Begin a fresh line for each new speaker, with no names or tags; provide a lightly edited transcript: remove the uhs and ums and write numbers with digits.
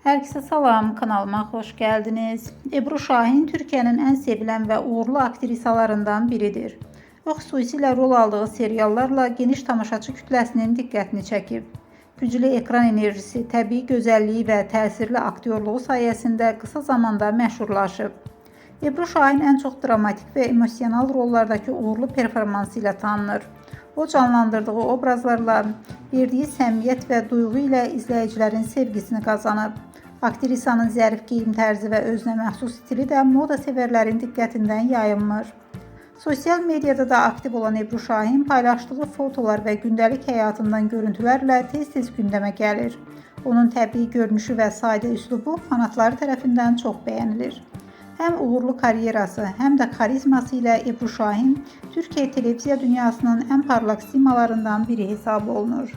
Herkese salam, kanalıma hoş geldiniz. Ebru Şahin Türkiye'nin en sevilen ve uğurlu aktrisalarından biridir. O xüsusilə rol aldığı seriallarla geniş tamaşaçı kütləsinin diqqətini çəkib. Güclü ekran enerjisi, təbii gözəlliyi və təsirli aktyorluğu sayəsində qısa zamanda məşhurlaşıb. Ebru Şahin en çok dramatik ve emosional rollardaki uğurlu performansı ilə tanınır. O canlandırdığı obrazlarla verdiği səmiyyət və duyğu ilə izləyicilərin sevgisini qazanıb. Aktrisanın zərif geyim tərzi və özünə məxsus stili də moda sevərlərin diqqətindən yayınmır. Sosial mediada da aktiv olan Ebru Şahin paylaşdığı fotolar və gündəlik həyatından görüntülərlə tez-tez gündəmə gəlir. Onun təbii görünüşü və sadə üslubu fanatları tərəfindən çox bəyənilir. Hem uğurlu karyerası hem de karizması ile Ebru Şahin Türkiye televiziya dünyasının en parlak simalarından biri hesab olunur.